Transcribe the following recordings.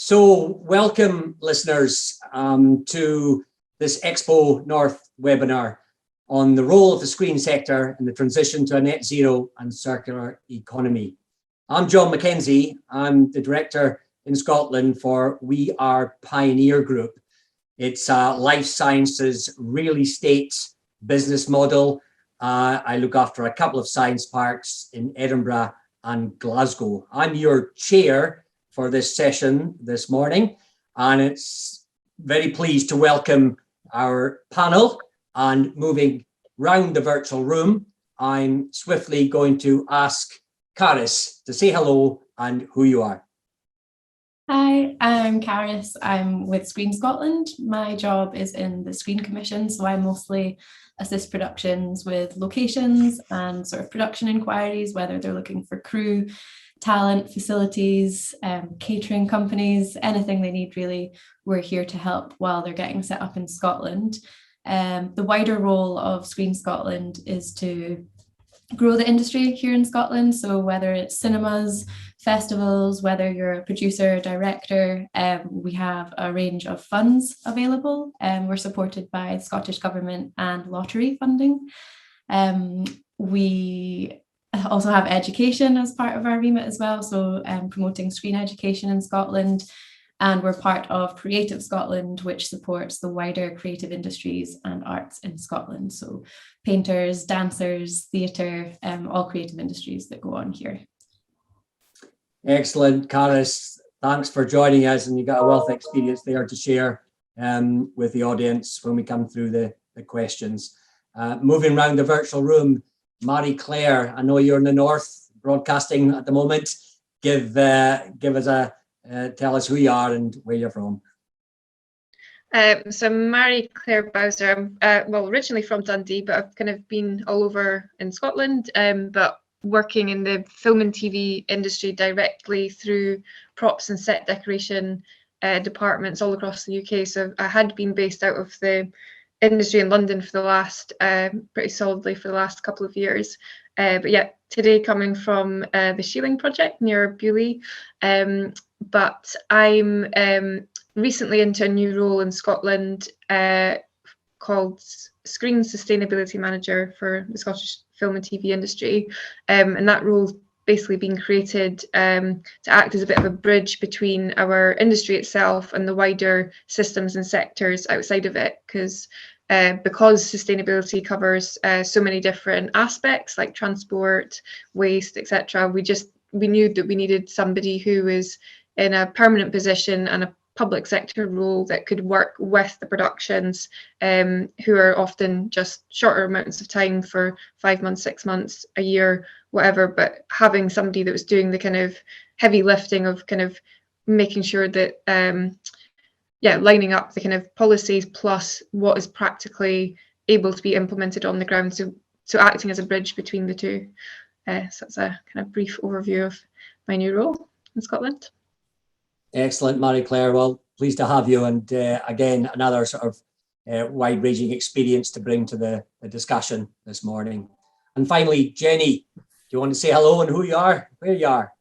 So welcome listeners to this XpoNorth webinar on the role of the screen sector in the transition to a net zero and circular economy. I'm John MacKenzie. I'm the director in Scotland for We Are Pioneer Group. It's a life sciences real estate business model. I look after a couple of science parks in Edinburgh and Glasgow. I'm your chair for this session this morning, and it's very pleased to welcome our panel. And moving round the virtual room, I'm swiftly going to ask Caris to say hello and who you are. Hi, I'm Caris. I'm with ScreenScotland. My job is in the Screen Commission, so I mostly assist productions with locations and sort of production inquiries, whether they're looking for crew, talent, facilities, catering companies, anything they need really, we're here to help while they're getting set up in Scotland. The wider role of ScreenScotland is to grow the industry here in Scotland. So whether it's cinemas, festivals, whether you're a producer, director, we have a range of funds available. We're supported by the Scottish Government and lottery funding. We also have education as part of our remit as well, so promoting screen education in Scotland. And we're part of Creative Scotland, which supports the wider creative industries and arts in Scotland. So painters, dancers, theatre, all creative industries that go on here. Excellent, Caris. Thanks for joining us, and you got a wealth of experience there to share with the audience when we come through the questions. Moving around the virtual room, Mairi Claire, I know you're in the north broadcasting at the moment. Give us a tell us who you are and where you're from. So Mairi Claire Boswer, well, originally from Dundee, but I've kind of been all over in Scotland, but working in the film and TV industry directly through props and set decoration departments all across the UK. So I had been based out of the industry in London for the last, pretty solidly for the last couple of years. But yeah, today coming from the Sheeling project near Bewley. But I'm recently into a new role in Scotland called Screen Sustainability Manager for the Scottish film and TV industry. And that role's basically been created to act as a bit of a bridge between our industry itself and the wider systems and sectors outside of it, because sustainability covers so many different aspects like transport, waste, etc. We knew that we needed somebody who is in a permanent position and a public sector role that could work with the productions who are often just shorter amounts of time for 5 months, 6 months, a year, whatever, but having somebody that was doing the kind of heavy lifting of kind of making sure that lining up the kind of policies plus what is practically able to be implemented on the ground, so acting as a bridge between the two. So that's a kind of brief overview of my new role in Scotland. Excellent, Mairi Claire. Well, pleased to have you, and again, another sort of wide-ranging experience to bring to the discussion this morning. And finally, Jenni, do you want to say hello and who you are, where you are?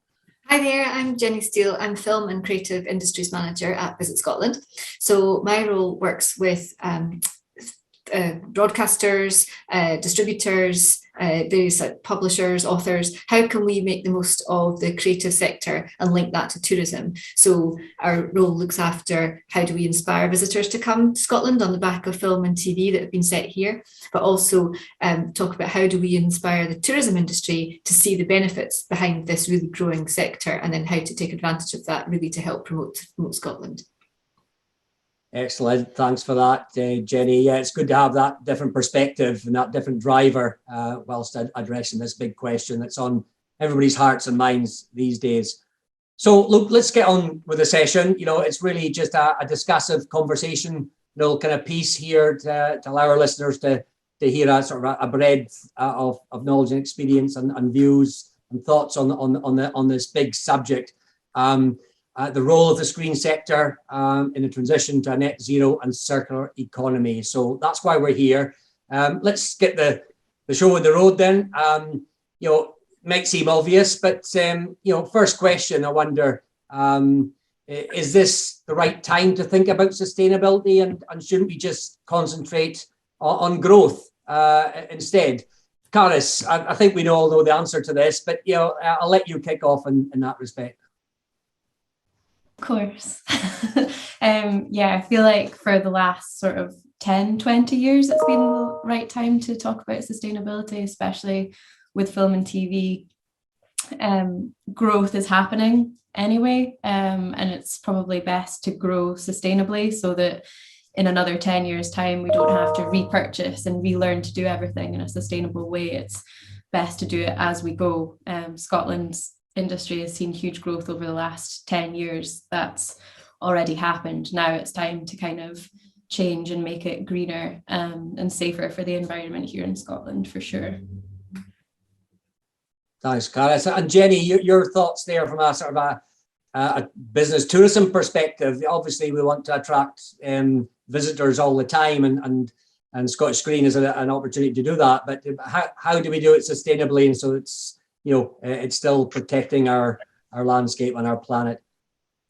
Hi there, I'm Jenni Steele. I'm Film and Creative Industries Manager at Visit Scotland. So my role works with broadcasters, distributors, various publishers, authors. How can we make the most of the creative sector and link that to tourism? So our role looks after how do we inspire visitors to come to Scotland on the back of film and TV that have been set here, but also talk about how do we inspire the tourism industry to see the benefits behind this really growing sector, and then how to take advantage of that really to help promote Scotland. Excellent. Thanks for that, Jenni. Yeah, it's good to have that different perspective and that different driver whilst addressing this big question that's on everybody's hearts and minds these days. So look, let's get on with the session. You know, it's really just a discussive conversation, kind of piece here to allow our listeners to hear a sort of a breadth of knowledge and experience and views and thoughts on this big subject. The role of the screen sector in the transition to a net zero and circular economy. So that's why we're here. Let's get the show on the road then. Might seem obvious, but first question, I wonder, is this the right time to think about sustainability, and shouldn't we just concentrate on growth instead? Caris, I think we all know the answer to this, but I'll let you kick off in that respect. Of course. I feel like for the last sort of 10, 20 years, it's been the right time to talk about sustainability, especially with film and TV. Growth is happening anyway, and it's probably best to grow sustainably so that in another 10 years' time, we don't have to repurchase and relearn to do everything in a sustainable way. It's best to do it as we go. Scotland's industry has seen huge growth over the last 10 years. That's already happened. Now it's time to kind of change and make it greener and safer for the environment here in Scotland, for sure. Thanks, Caris. And Jenny, your thoughts there from a sort of a business tourism perspective. Obviously, we want to attract visitors all the time, and Scottish Screen is an opportunity to do that. But how do we do it sustainably, and so it's it's still protecting our landscape and our planet?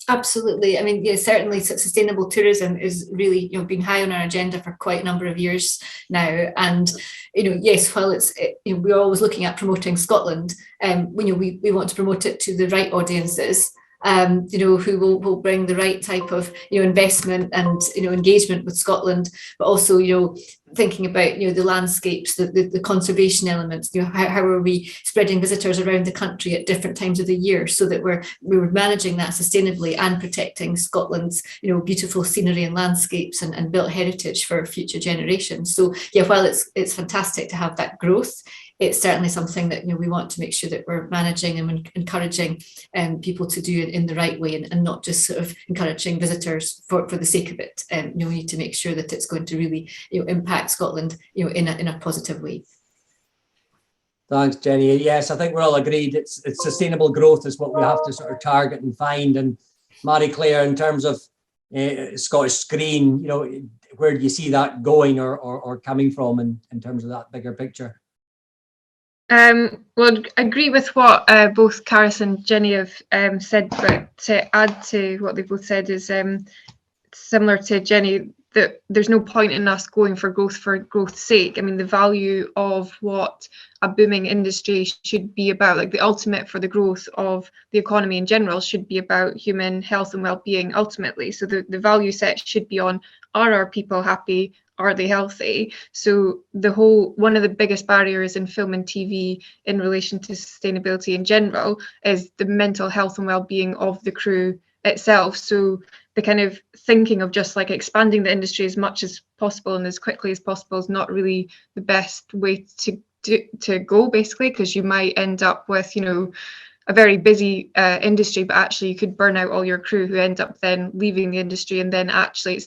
Absolutely. I mean, yeah, certainly sustainable tourism is really, been high on our agenda for quite a number of years now. And, yes, while we're always looking at promoting Scotland, we want to promote it to the right audiences, who will bring the right type of, investment and, engagement with Scotland, but also, thinking about, the landscapes, the conservation elements, how are we spreading visitors around the country at different times of the year so that we're managing that sustainably and protecting Scotland's, beautiful scenery and landscapes and built heritage for future generations. So, yeah, while it's fantastic to have that growth, it's certainly something that we want to make sure that we're managing and encouraging people to do it in the right way, and not just sort of encouraging visitors for the sake of it. We need to make sure that it's going to really impact Scotland in a positive way. Thanks, Jenny. Yes, I think we're all agreed. It's sustainable growth is what we have to sort of target and find. And Mairi Claire, in terms of Scottish Screen, where do you see that going or coming from in terms of that bigger picture? Well, I agree with what both Caris and Jenny have said, but to add to what they both said is similar to Jenny, that there's no point in us going for growth's sake. I mean, the value of what a booming industry should be about, like the ultimate for the growth of the economy in general, should be about human health and well-being ultimately. So the value set should be on, are our people happy? Are they healthy? So one of the biggest barriers in film and TV in relation to sustainability in general is the mental health and well-being of the crew itself. So the kind of thinking of just like expanding the industry as much as possible and as quickly as possible is not really the best way to go, basically, because you might end up with, a very busy industry, but actually you could burn out all your crew who end up then leaving the industry, and then actually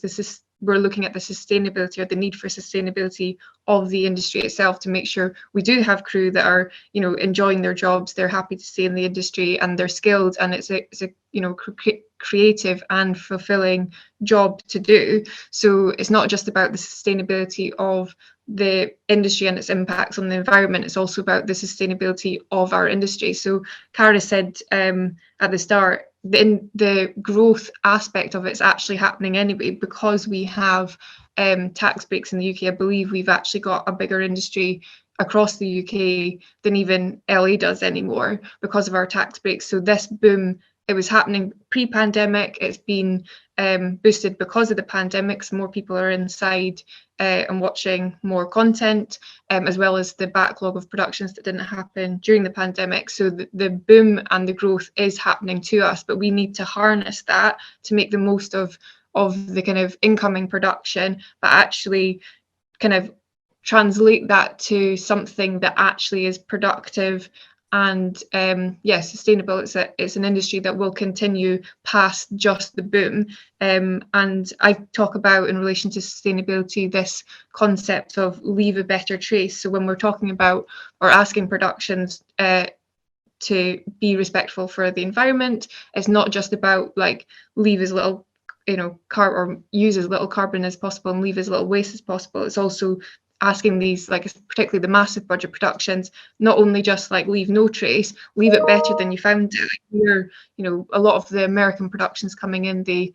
we're looking at the sustainability or the need for sustainability of the industry itself to make sure we do have crew that are, enjoying their jobs, they're happy to stay in the industry, and they're skilled, and it's a creative and fulfilling job to do. So it's not just about the sustainability of the industry and its impacts on the environment, it's also about the sustainability of our industry. So Caris said at the start, the growth aspect of it's actually happening anyway, because we have tax breaks in the UK. I believe we've actually got a bigger industry across the UK than even LA does anymore because of our tax breaks. So this boom, it was happening pre-pandemic. It's been boosted because of the pandemic. So more people are inside and watching more content, as well as the backlog of productions that didn't happen during the pandemic. So the boom and the growth is happening to us, but we need to harness that to make the most of the kind of incoming production, but actually kind of translate that to something that actually is productive and sustainable. It's an industry that will continue past just the boom, and I talk about, in relation to sustainability, this concept of leave a better trace. So when we're talking about or asking productions to be respectful for the environment, it's not just about like leave as little or use as little carbon as possible and leave as little waste as possible. It's also asking these, like particularly the massive budget productions, not only just like leave no trace, leave it better than you found it. Like, you know, a lot of the American productions coming in, they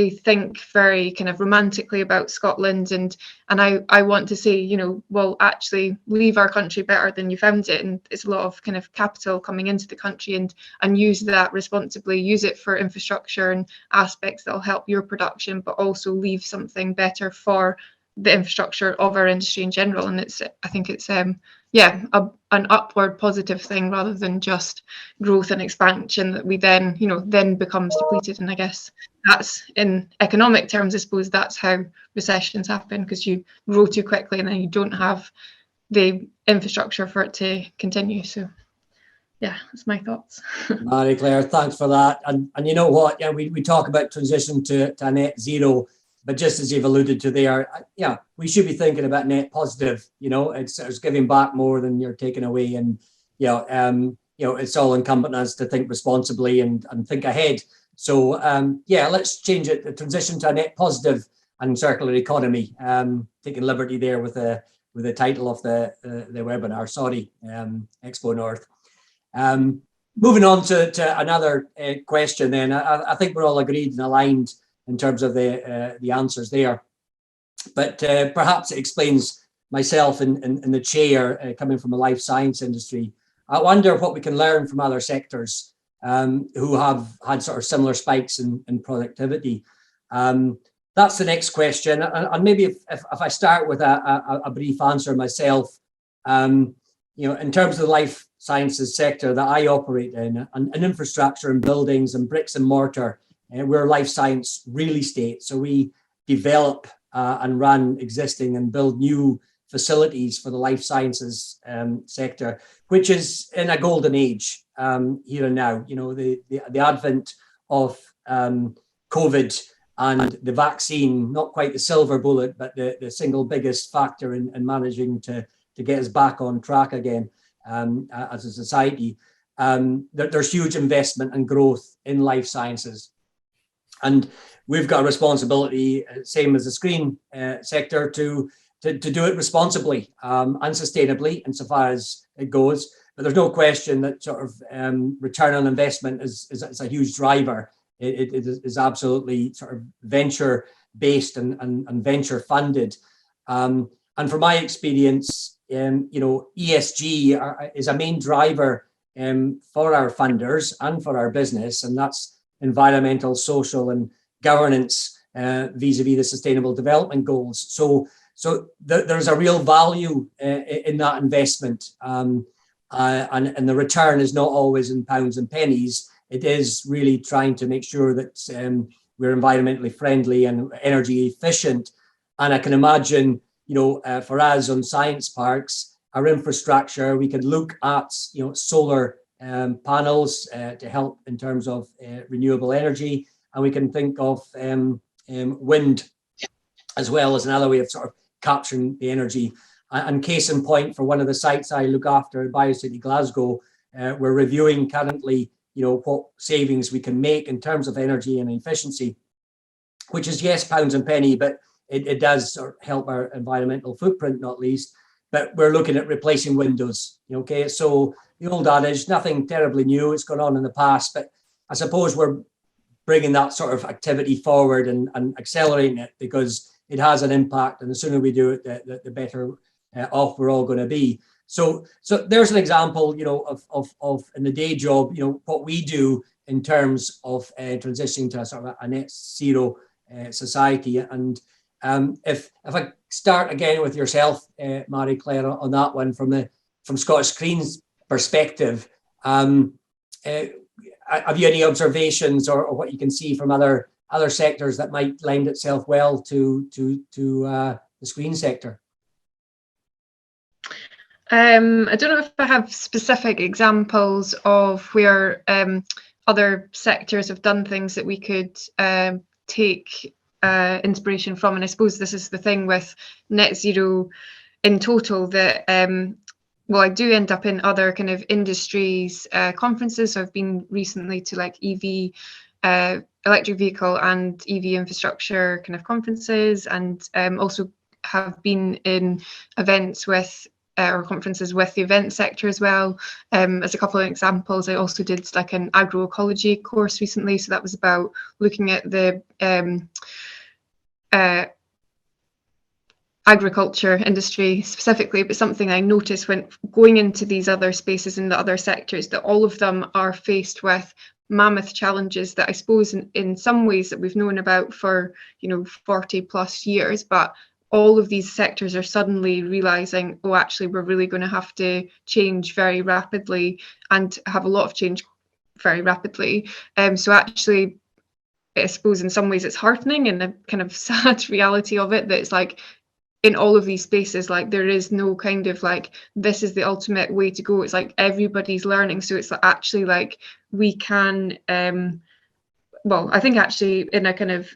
think very kind of romantically about Scotland, and I want to say, you know, well, actually leave our country better than you found it, and it's a lot of kind of capital coming into the country, and use that responsibly, use it for infrastructure and aspects that'll help your production, but also leave something better for the infrastructure of our industry in general. And I think it's yeah, an upward positive thing rather than just growth and expansion that we then, you know, then becomes depleted. And I guess that's, in economic terms, I suppose that's how recessions happen, because you grow too quickly and then you don't have the infrastructure for it to continue. So yeah, that's my thoughts. Mairi Claire, thanks for that. And you know what, yeah, we talk about transition to a net zero, but just as you've alluded to there, yeah, we should be thinking about net positive. You know, it's giving back more than you're taking away, and you know, it's all incumbent on us to think responsibly and think ahead. So yeah, let's change it. The transition to a net positive and circular economy. Taking liberty there with the title of the webinar. Sorry, XpoNorth. Moving on to another question. Then I think we're all agreed and aligned in terms of the answers there, but perhaps it explains myself in the chair coming from the life science industry. I wonder what we can learn from other sectors who have had sort of similar spikes in productivity. That's the next question, and maybe if I start with a brief answer myself, you know, in terms of the life sciences sector that I operate in, and infrastructure and buildings and bricks and mortar. We're life science real estate, so we develop and run existing and build new facilities for the life sciences sector, which is in a golden age here and now. You know, the advent of COVID and the vaccine, not quite the silver bullet, but the single biggest factor in managing to get us back on track again as a society. There's huge investment and growth in life sciences. And we've got a responsibility, same as the screen sector, to do it responsibly and sustainably insofar as it goes. But there's no question that sort of return on investment is a huge driver. It is absolutely sort of venture based and venture funded. And from my experience, you know, ESG is a main driver for our funders and for our business, and that's environmental, social, and governance vis-a-vis the Sustainable Development Goals. So there's a real value in that investment, and the return is not always in pounds and pennies. It is really trying to make sure that we're environmentally friendly and energy efficient. And I can imagine, you know, for us on science parks, our infrastructure, we could look at, you know, solar panels to help in terms of renewable energy, and we can think of wind as well as another way of sort of capturing the energy. And case in point, for one of the sites I look after, BioCity Glasgow, we're reviewing currently, you know, what savings we can make in terms of energy and efficiency, which is, yes, pounds and penny, but it does sort of help our environmental footprint, not least. But we're looking at replacing windows. Okay, so the old adage, nothing terribly new, it's gone on in the past, but I suppose we're bringing that sort of activity forward and accelerating it, because it has an impact, and the sooner we do it, the better off we're all going to be. So there's an example, you know, of in the day job, you know, what we do in terms of transitioning to a sort of a net zero society. And if I start again with yourself, Mairi Claire, on that one, from Scottish Screen's perspective, have you any observations or what you can see from other sectors that might lend itself well to the screen sector? I don't know if I have specific examples of where other sectors have done things that we could take inspiration from. And I suppose this is the thing with net zero in total, that well, I do end up in other kind of industries conferences. So I've been recently to like EV, electric vehicle and EV infrastructure kind of conferences, and also have been in events with or conferences with the event sector as well. As a couple of examples, I also did like an agroecology course recently, so that was about looking at the agriculture industry specifically, but something I noticed when going into these other spaces in the other sectors, that all of them are faced with mammoth challenges that I suppose in some ways that we've known about for 40 plus years, but all of these sectors are suddenly realizing, oh, actually we're really going to have to change very rapidly and have a lot of change very rapidly. So actually, I suppose in some ways it's heartening and a kind of sad reality of it, that it's like in all of these spaces, like there is no kind of like this is the ultimate way to go. It's like everybody's learning, so it's actually like we can well, I think actually in a kind of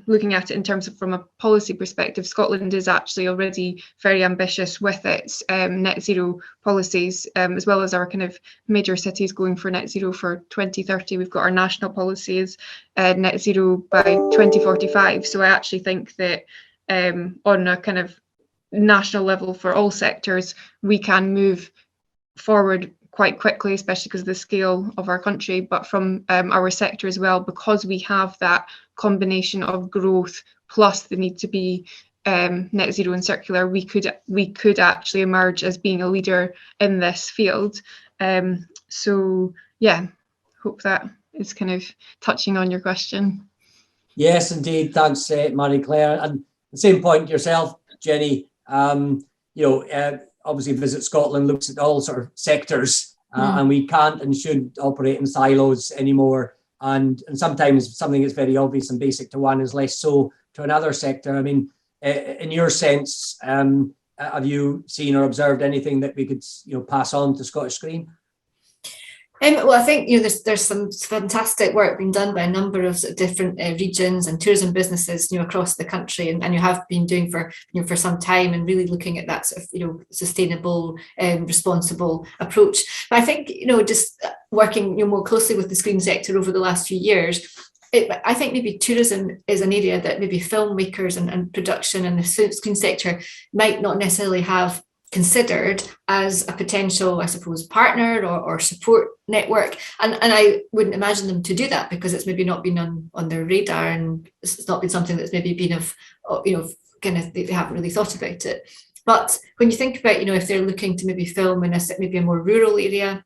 looking at it in terms of from a policy perspective, Scotland is actually already very ambitious with its net zero policies, as well as our kind of major cities going for net zero for 2030. We've got our national policies net zero by 2045. So I actually think that on a kind of national level for all sectors, we can move forward quite quickly, especially because of the scale of our country, but from our sector as well, because we have that combination of growth plus the need to be net zero and circular, we could actually emerge as being a leader in this field. So yeah, hope that is kind of touching on your question. Yes, indeed. Thanks, Mairi Claire. And the same point yourself, Jenny. Obviously Visit Scotland looks at all sort of sectors, and we can't and shouldn't operate in silos anymore. And sometimes something that's very obvious and basic to one is less so to another sector. I mean, in your sense, have you seen or observed anything that we could pass on to Scottish Screen? Well, I think there's some fantastic work being done by a number of different regions and tourism businesses across the country, and you have been doing for some time, and really looking at that sort of sustainable, responsible approach. But I think just working more closely with the screen sector over the last few years, I think maybe tourism is an area that maybe filmmakers and production and the screen sector might not necessarily have considered as a potential, I suppose, partner or support network. And I wouldn't imagine them to do that because it's maybe not been on their radar, and it's not been something that's maybe been kind of, they haven't really thought about it. But when you think about, if they're looking to maybe film in maybe a more rural area,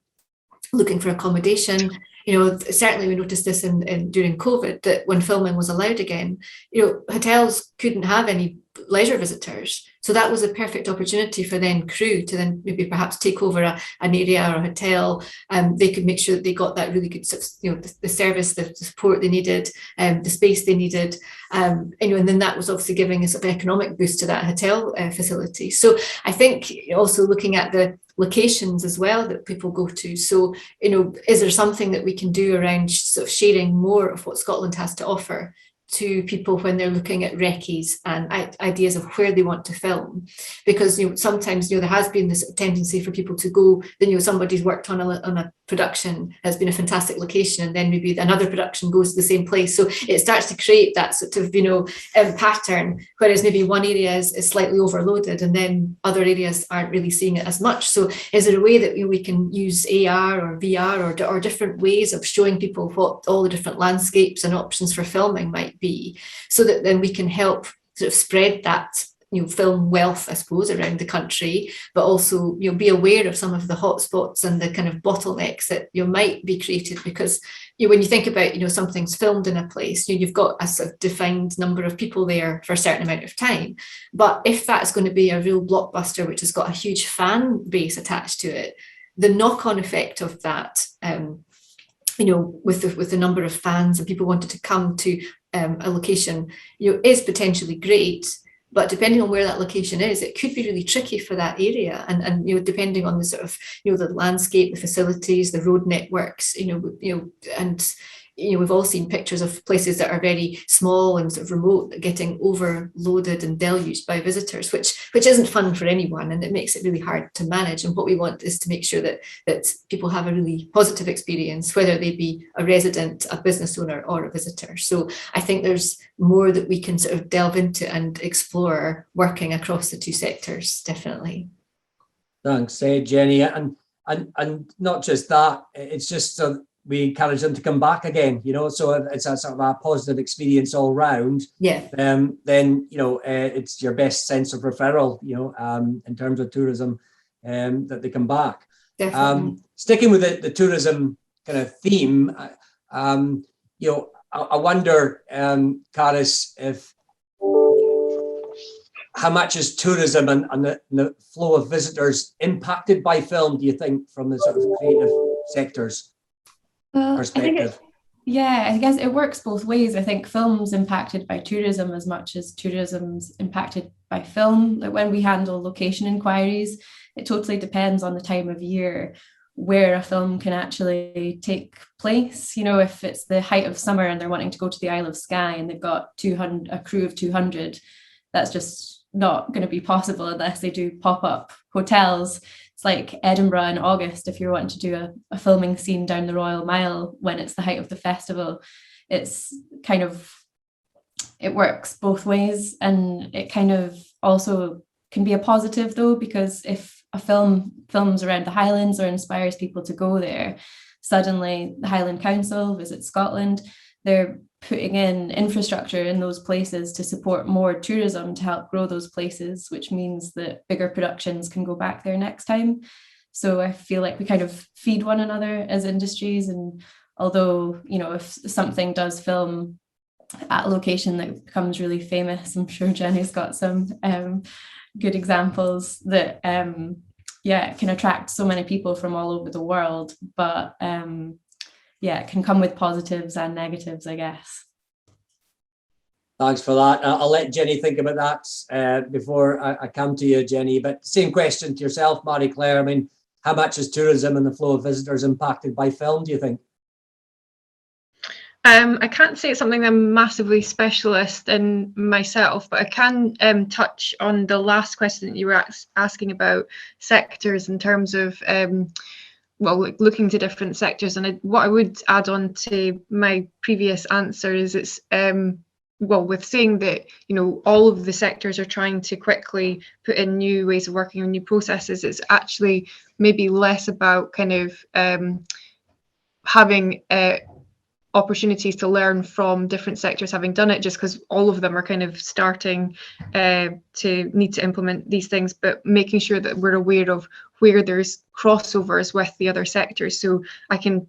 looking for accommodation, certainly we noticed this during COVID, that when filming was allowed again, hotels couldn't have any leisure visitors. So that was a perfect opportunity for crew to then maybe perhaps take over an area or a hotel. They could make sure that they got that really good, the service, the support they needed, the space they needed. And then that was obviously giving a sort of economic boost to that hotel facility. So I think also looking at the locations as well that people go to. So, is there something that we can do around sort of sharing more of what Scotland has to offer to people when they're looking at recce's and ideas of where they want to film? Because sometimes there has been this tendency for people to go, then somebody's worked on a production, has been a fantastic location, and then maybe another production goes to the same place, so it starts to create that sort of pattern, whereas maybe one area is slightly overloaded and then other areas aren't really seeing it as much. So is there a way that we can use AR or VR or different ways of showing people what all the different landscapes and options for filming might be, so that then we can help sort of spread that film wealth, I suppose, around the country, but also be aware of some of the hotspots and the kind of bottlenecks that might be created, because when you think about something's filmed in a place, you've got a sort of defined number of people there for a certain amount of time. But if that's going to be a real blockbuster which has got a huge fan base attached to it, the knock-on effect of that, with the number of fans and people wanting to come to a location, is potentially great. But depending on where that location is, it could be really tricky for that area. And depending on the sort of, the landscape, the facilities, the road networks, and we've all seen pictures of places that are very small and sort of remote getting overloaded and deluged by visitors, which isn't fun for anyone, and it makes it really hard to manage. And what we want is to make sure that people have a really positive experience, whether they be a resident, a business owner, or a visitor. So I think there's more that we can sort of delve into and explore working across the two sectors, definitely. Thanks, Jenny. And not just that, it's just we encourage them to come back again, so it's a sort of a positive experience all round. Yeah. Then, it's your best sense of referral, in terms of tourism, that they come back. Definitely. Sticking with the tourism kind of theme, I wonder, Caris, how much is tourism and the flow of visitors impacted by film, do you think, from the sort of creative sectors perspective? I guess it works both ways. I think film's impacted by tourism as much as tourism's impacted by film. Like when we handle location inquiries, it totally depends on the time of year where a film can actually take place. If it's the height of summer and they're wanting to go to the Isle of Skye and they've got a crew of 200, that's just not going to be possible unless they do pop-up hotels. It's like Edinburgh in August, if you're wanting to do a filming scene down the Royal Mile when it's the height of the festival. It's kind of, it works both ways, and it kind of also can be a positive though, because if a film films around the Highlands or inspires people to go there, suddenly the Highland Council, Visit Scotland, they're putting in infrastructure in those places to support more tourism to help grow those places, which means that bigger productions can go back there next time. So I feel like we kind of feed one another as industries. And although, if something does film at a location that becomes really famous, I'm sure Jenny's got some good examples that it can attract so many people from all over the world, but it can come with positives and negatives, I guess. Thanks for that. I'll let Jenny think about that before I come to you, Jenny. But same question to yourself, Mairi Claire. I mean, how much is tourism and the flow of visitors impacted by film, do you think? I can't say it's something I'm massively specialist in myself, but I can touch on the last question that you were asking about sectors in terms of looking to different sectors. And what I would add on to my previous answer is it's with saying that all of the sectors are trying to quickly put in new ways of working and new processes, it's actually maybe less about kind of having opportunities to learn from different sectors having done it, just because all of them are kind of starting to need to implement these things, but making sure that we're aware of where there's crossovers with the other sectors. So I can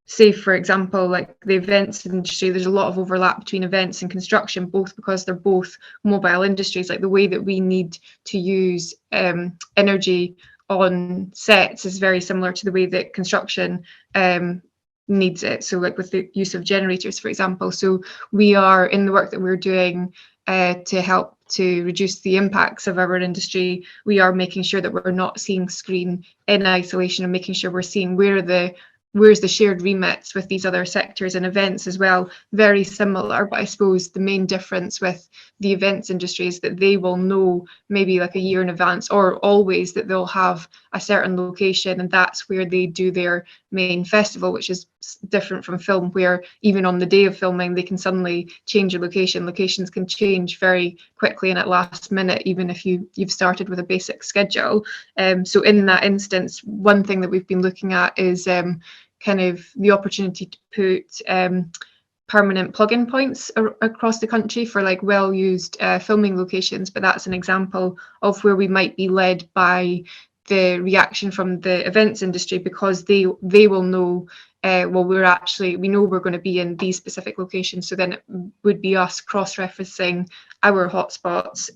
say, for example, like the events industry, there's a lot of overlap between events and construction, both because they're both mobile industries. Like the way that we need to use energy on sets is very similar to the way that construction needs it. So like with the use of generators, for example. So we are, in the work that we're doing to help to reduce the impacts of our industry, we are making sure that we're not seeing screen in isolation, and making sure we're seeing where's the shared remits with these other sectors and events as well. Very similar, but I suppose the main difference with the events industry is that they will know maybe like a year in advance or always that they'll have a certain location, and that's where they do their main festival, which is different from film, where even on the day of filming they can suddenly change a location. Locations can change very quickly and at last minute, even if you've started with a basic schedule. So in that instance, one thing that we've been looking at is kind of the opportunity to put permanent plug-in points across the country for like well-used filming locations. But that's an example of where we might be led by the reaction from the events industry, because they will know we know we're going to be in these specific locations. So then it would be us cross-referencing our hotspots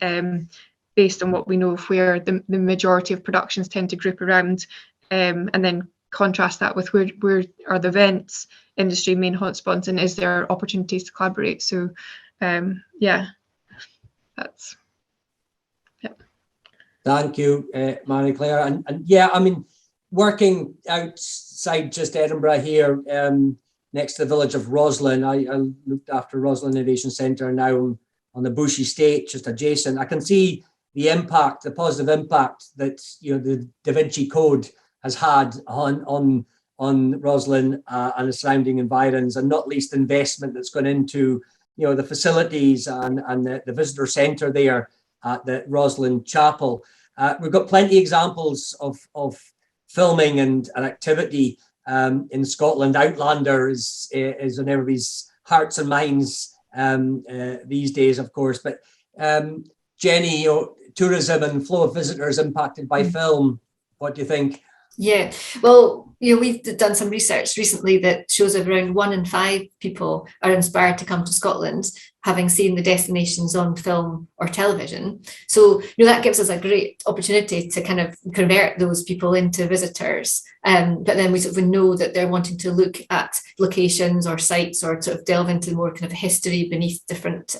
based on what we know of where the majority of productions tend to group around, and then contrast that with where are the events industry main hotspots, and is there opportunities to collaborate. So that's Thank you, Mairi Claire. And yeah, I mean, working outside just Edinburgh here, next to the village of Roslin. I looked after Roslin Innovation Centre now on the Bush Estate, just adjacent. I can see the impact, the positive impact that the Da Vinci Code has had on Roslin and the surrounding environs, and not least investment that's gone into the facilities and the visitor centre there at the Roslin Chapel. We've got plenty of examples of filming and activity in Scotland. Outlander is on everybody's hearts and minds these days, of course. But Jenni, tourism and flow of visitors impacted by film. What do you think? Yeah, well, we've done some research recently that shows around 1 in 5 people are inspired to come to Scotland, having seen the destinations on film or television. So, that gives us a great opportunity to kind of convert those people into visitors. But then we sort of know that they're wanting to look at locations or sites, or sort of delve into more kind of history beneath different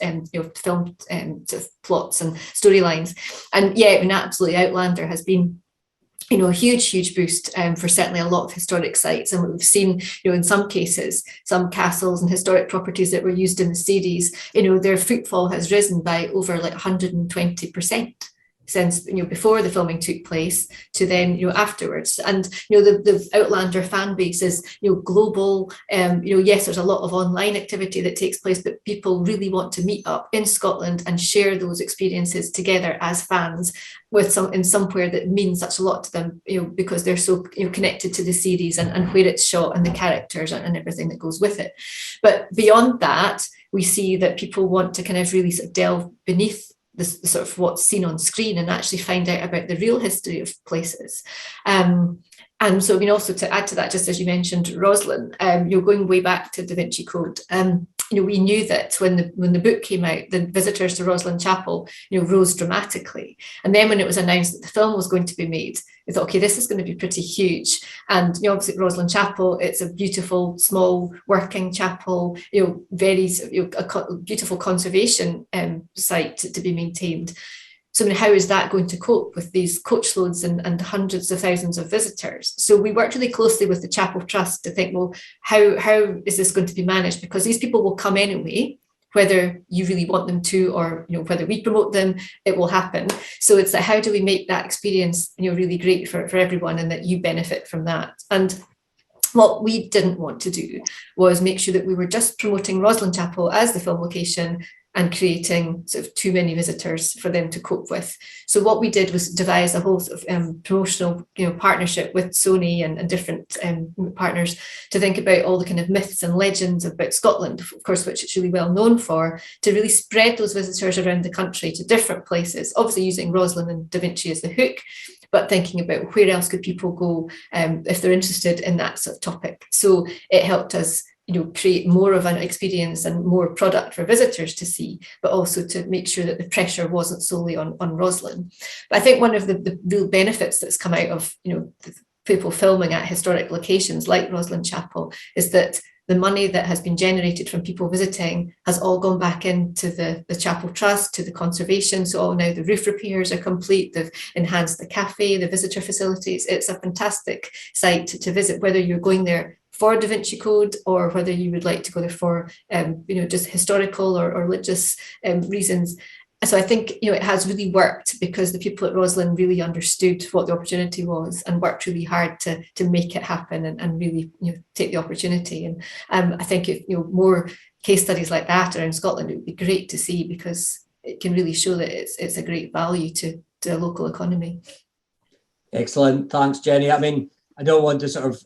film sort of plots and storylines. And yeah, absolutely, Outlander has been a huge boost for certainly a lot of historic sites. And we've seen, in some cases, some castles and historic properties that were used in the series, their footfall has risen by over like 120%. Since before the filming took place to then afterwards. And the Outlander fan base is global. Yes, there's a lot of online activity that takes place, but people really want to meet up in Scotland and share those experiences together as fans with somewhere that means such a lot to them, because they're so connected to the series and where it's shot and the characters and everything that goes with it. But beyond that, we see that people want to kind of really sort of delve beneath the sort of what's seen on screen and actually find out about the real history of places. And so, also to add to that, just as you mentioned, Roslin, going way back to Da Vinci Code, we knew that when the book came out, the visitors to Roslin Chapel, rose dramatically. And then when it was announced that the film was going to be made, we thought, okay, this is going to be pretty huge. And obviously Roslin Chapel, it's a beautiful, small working chapel, very a beautiful conservation site to be maintained. So how is that going to cope with these coachloads and hundreds of thousands of visitors? So we worked really closely with the Chapel Trust to think, well, how is this going to be managed? Because these people will come anyway, whether you really want them to, or whether we promote them, it will happen. So it's like, how do we make that experience really great for everyone, and that you benefit from that? And what we didn't want to do was make sure that we were just promoting Roslin Chapel as the film location and creating sort of too many visitors for them to cope with. So what we did was devise a whole sort of promotional partnership with Sony and different partners to think about all the kind of myths and legends about Scotland, of course, which it's really well known for, to really spread those visitors around the country to different places, obviously using Roslin and Da Vinci as the hook, but thinking about where else could people go if they're interested in that sort of topic. So it helped us create more of an experience and more product for visitors to see, but also to make sure that the pressure wasn't solely on Roslin. But I think one of the real benefits that's come out of people filming at historic locations like Roslin Chapel is that the money that has been generated from people visiting has all gone back into the Chapel Trust, to the conservation. So now the roof repairs are complete. They've enhanced the cafe, the visitor facilities. It's a fantastic site to visit, whether you're going there for Da Vinci Code or whether you would like to go there for just historical or religious reasons. So I think it has really worked because the people at Roslin really understood what the opportunity was and worked really hard to make it happen and really take the opportunity. And I think if more case studies like that around Scotland, it would be great to see, because it can really show that it's a great value to the local economy. Excellent, thanks, Jenni. I mean, I don't want to sort of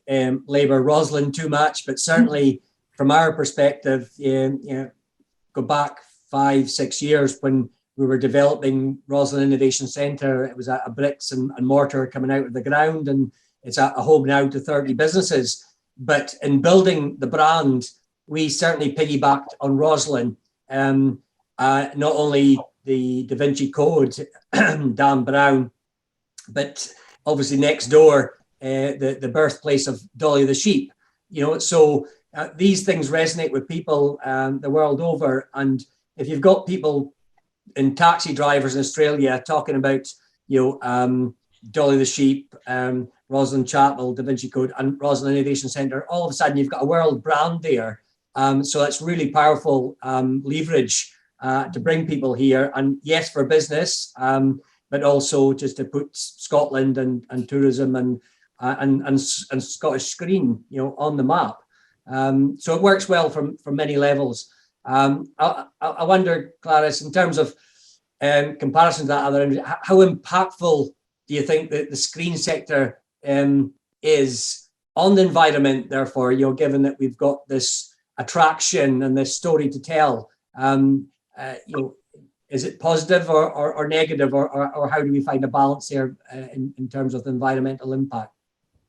labour Roslin too much, but certainly from our perspective, go back 5-6 years when we were developing Roslin Innovation Centre. It was a bricks and mortar coming out of the ground, and it's a home now to 30 businesses. But in building the brand, we certainly piggybacked on Roslin. Not only the Da Vinci Code, Dan Brown, but obviously next door, the birthplace of Dolly the sheep. So these things resonate with people the world over. And if you've got people in taxi drivers in Australia talking about Dolly the sheep, Rosslyn Chapel, Da Vinci Code, and Rosslyn Innovation Centre, all of a sudden you've got a world brand there. So it's really powerful leverage to bring people here, and yes, for business, but also just to put Scotland and tourism and Scottish screen, on the map. So it works well from many levels. I wonder, Caris, in terms of comparison to that other industry, how impactful do you think that the screen sector is on the environment? Therefore, given that we've got this attraction and this story to tell, is it positive or negative, or how do we find a balance here in terms of the environmental impact?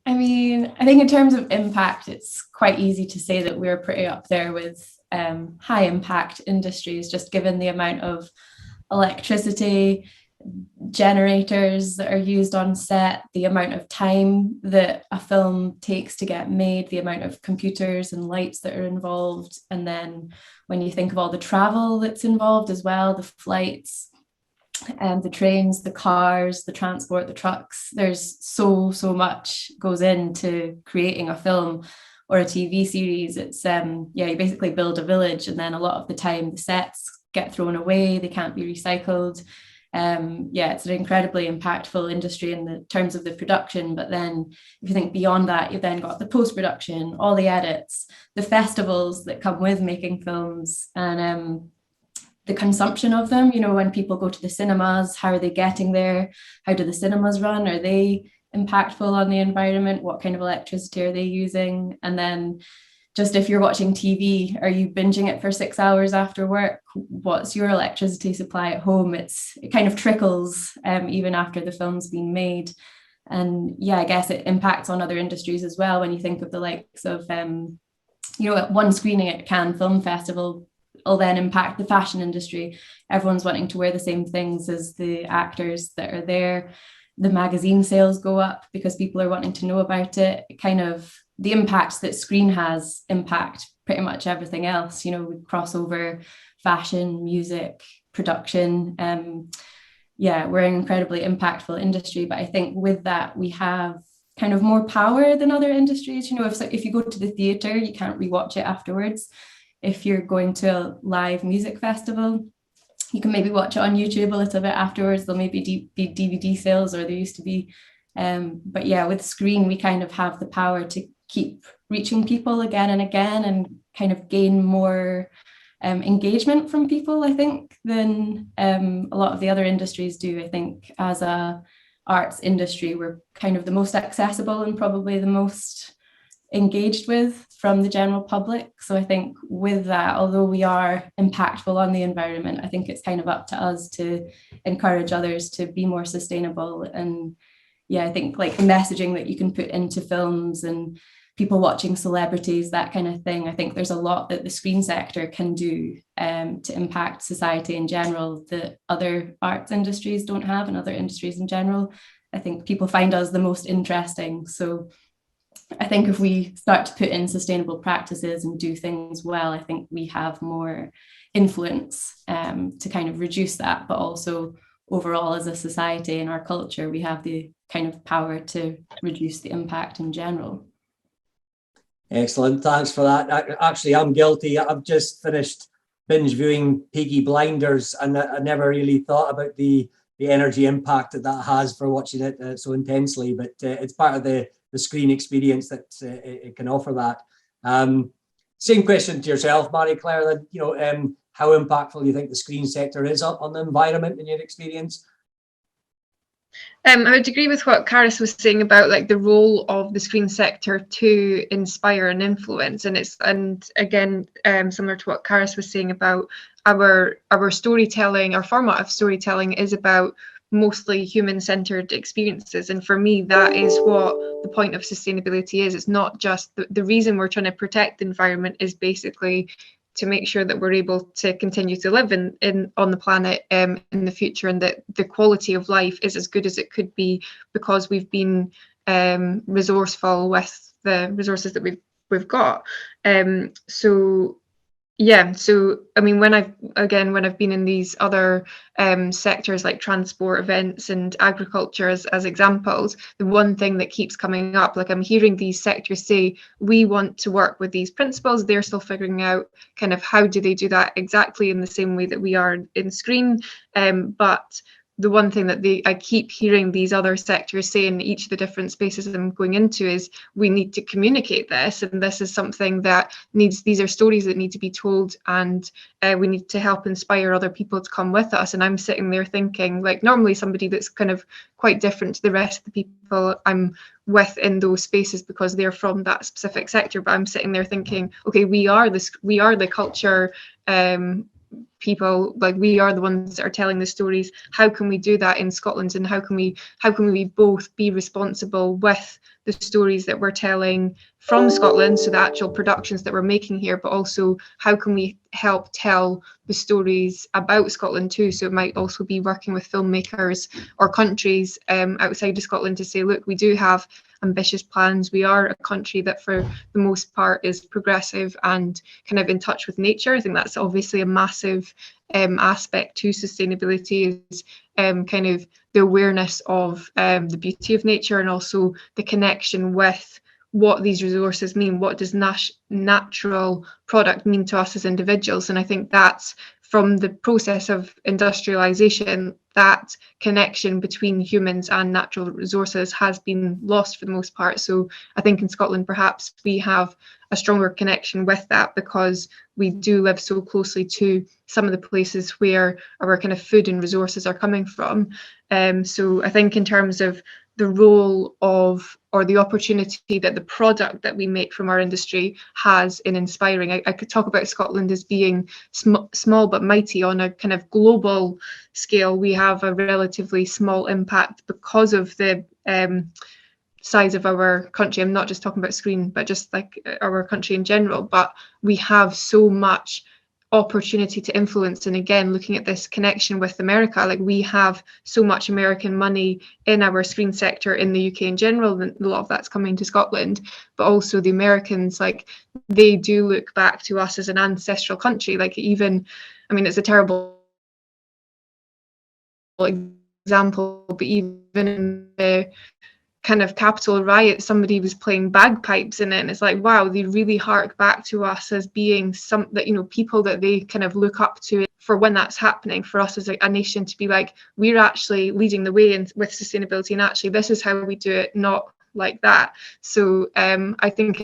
I mean, I think in terms of impact, it's quite easy to say that we're pretty up there with high impact industries, just given the amount of electricity, generators that are used on set, the amount of time that a film takes to get made, the amount of computers and lights that are involved. And then when you think of all the travel that's involved as well, the flights, the trains, the cars, the transport, the trucks, there's so much goes into creating a film or a TV series. It's you basically build a village, and then a lot of the time the sets get thrown away, they can't be recycled. It's an incredibly impactful industry in the terms of the production. But then if you think beyond that, you've then got the post-production, all the edits, the festivals that come with making films, and the consumption of them. When people go to the cinemas, how are they getting there? How do the cinemas run? Are they impactful on the environment? What kind of electricity are they using? And then just if you're watching TV, are you binging it for 6 hours after work? What's your electricity supply at home? It kind of trickles even after the film's been made. And I guess it impacts on other industries as well. When you think of the likes of, one screening at Cannes Film Festival will then impact the fashion industry. Everyone's wanting to wear the same things as the actors that are there. The magazine sales go up because people are wanting to know about it. The impacts that screen has impact pretty much everything else. We cross over fashion, music, production. We're an incredibly impactful industry, but I think with that we have kind of more power than other industries. If you go to the theatre, you can't rewatch it afterwards. If you're going to a live music festival, you can maybe watch it on YouTube a little bit afterwards. There'll maybe be DVD sales, or there used to be. But with screen, we kind of have the power to keep reaching people again and again, and kind of gain more engagement from people, I think, than a lot of the other industries do. I think as a arts industry, we're kind of the most accessible and probably the most engaged with from the general public. So I think with that, although we are impactful on the environment, I think it's kind of up to us to encourage others to be more sustainable. And I think like the messaging that you can put into films and people watching celebrities, that kind of thing, I think there's a lot that the screen sector can do to impact society in general that other arts industries don't have, and other industries in general. I think people find us the most interesting. So I think if we start to put in sustainable practices and do things well, I think we have more influence to kind of reduce that, but also overall as a society and our culture, we have the kind of power to reduce the impact in general. Excellent, thanks for that. Actually, I'm guilty. I've just finished binge viewing Peaky Blinders, and I never really thought about the energy impact that has for watching it so intensely, but it's part of the screen experience that it can offer that. Same question to yourself, Mairi Claire, that, how impactful do you think the screen sector is on the environment in your experience? I would agree with what Caris was saying about like the role of the screen sector to inspire and influence, and again similar to what Caris was saying about our storytelling, our format of storytelling is about mostly human-centered experiences, and for me that is what the point of sustainability is. It's not just the reason we're trying to protect the environment is basically to make sure that we're able to continue to live on the planet in the future, and that the quality of life is as good as it could be because we've been resourceful with the resources that we've got. So Yeah, so I mean, when I've been in these other sectors like transport, events, and agriculture as examples, the one thing that keeps coming up, like I'm hearing these sectors say, we want to work with these principles. They're still figuring out kind of how do they do that exactly in the same way that we are in Screen, but the one thing that I keep hearing these other sectors say in each of the different spaces I'm going into is we need to communicate this, and this is something that these are stories that need to be told, and we need to help inspire other people to come with us. And I'm sitting there thinking, like, normally somebody that's kind of quite different to the rest of the people I'm with in those spaces because they're from that specific sector, but I'm sitting there thinking, okay, we are the culture people, like we are the ones that are telling the stories. How can we do that in Scotland, and how can we both be responsible with the stories that we're telling from Scotland, so the actual productions that we're making here, but also how can we help tell the stories about Scotland too? So it might also be working with filmmakers or countries outside of Scotland to say, look, we do have ambitious plans. We are a country that for the most part is progressive and kind of in touch with nature. I think that's obviously a massive aspect to sustainability, is kind of the awareness of the beauty of nature, and also the connection with what these resources mean. What does natural product mean to us as individuals? And I think that's from the process of industrialization, that connection between humans and natural resources has been lost for the most part. So I think in Scotland, perhaps we have a stronger connection with that because we do live so closely to some of the places where our kind of food and resources are coming from. So I think in terms of the role of, or the opportunity that the product that we make from our industry has in inspiring, I could talk about Scotland as being small but mighty on a kind of global scale. We have a relatively small impact because of the size of our country. I'm not just talking about Screen, but just like our country in general, but we have so much opportunity to influence. And again, looking at this connection with America, like we have so much American money in our Screen sector in the UK in general, and a lot of that's coming to Scotland, but also the Americans, like they do look back to us as an ancestral country. Like even, I mean, it's a terrible example, but even in the kind of Capitol riot, somebody was playing bagpipes in it, and it's like, wow, they really hark back to us as being some that, you know, people that they kind of look up to for when that's happening, for us as a nation to be like, we're actually leading the way with sustainability, and actually this is how we do it, not like that. So I think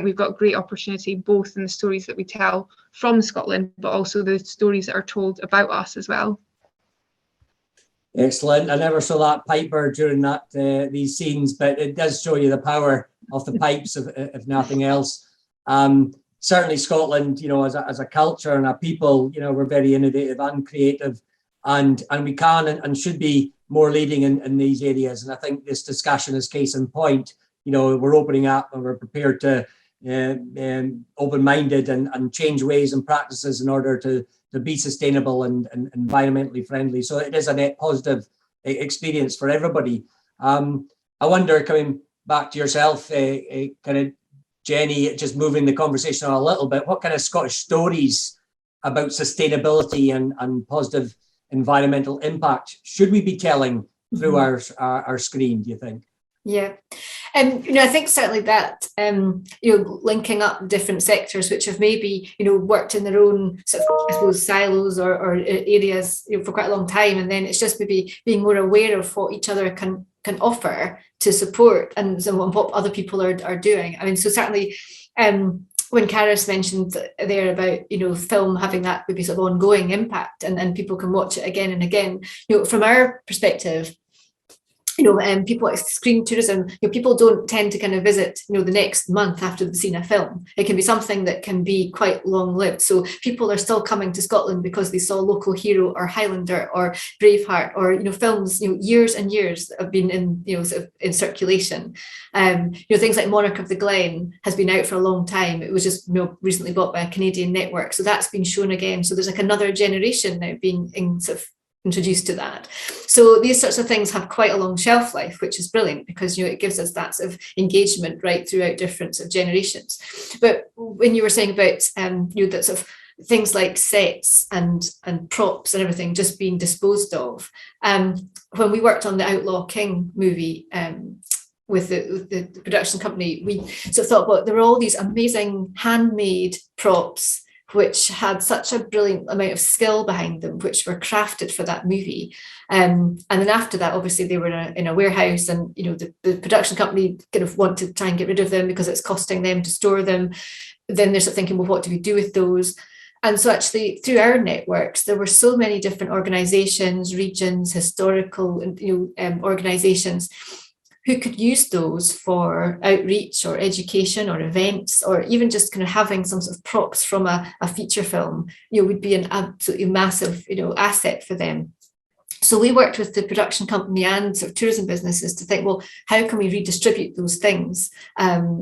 we've got great opportunity both in the stories that we tell from Scotland, but also the stories that are told about us as well. Excellent. I never saw that piper during these scenes, but it does show you the power of the pipes, if nothing else. Certainly Scotland, you know, as a culture and a people, you know, we're very innovative and creative, and we can and should be more leading in these areas. And I think this discussion is case in point. You know, we're opening up and we're prepared to open-minded and change ways and practices in order to be sustainable and environmentally friendly. So it is a net positive experience for everybody. I wonder, coming back to yourself, kind of Jenni, just moving the conversation on a little bit, what kind of Scottish stories about sustainability and positive environmental impact should we be telling through our screen, do you think? Yeah, and you know, I think certainly that you know, linking up different sectors which have maybe, you know, worked in their own sort of, I suppose, silos or areas, you know, for quite a long time, and then it's just maybe being more aware of what each other can offer to support and what other people are doing. I mean, so certainly when Caris mentioned there about, you know, film having that maybe sort of ongoing impact and people can watch it again and again, you know, from our perspective, you know, people at Screen tourism, you know, people don't tend to kind of visit, you know, the next month after they've seen a film. It can be something that can be quite long-lived. So people are still coming to Scotland because they saw Local Hero or Highlander or Braveheart, or, you know, films, you know, years and years that have been in, you know, sort of in circulation. You know, things like Monarch of the Glen has been out for a long time. It was just, you know, recently bought by a Canadian network, so that's been shown again. So there's like another generation now being in sort of introduced to that. So these sorts of things have quite a long shelf life, which is brilliant because, you know, it gives us that sort of engagement right throughout different sort of generations. But when you were saying about you know, that sort of things like sets and props and everything just being disposed of. When we worked on the Outlaw King movie, with the production company, we sort of thought, well, there were all these amazing handmade props which had such a brilliant amount of skill behind them, which were crafted for that movie. And then after that, obviously they were in a warehouse, and the production company kind of want to try and get rid of them because it's costing them to store them. Then they're sort of thinking, well, what do we do with those? And so actually through our networks, there were so many different organizations, regions, historical organizations who could use those for outreach or education or events, or even just kind of having some sort of props from a feature film, would be an absolutely massive, asset for them. So we worked with the production company and sort of tourism businesses to think, well, how can we redistribute those things?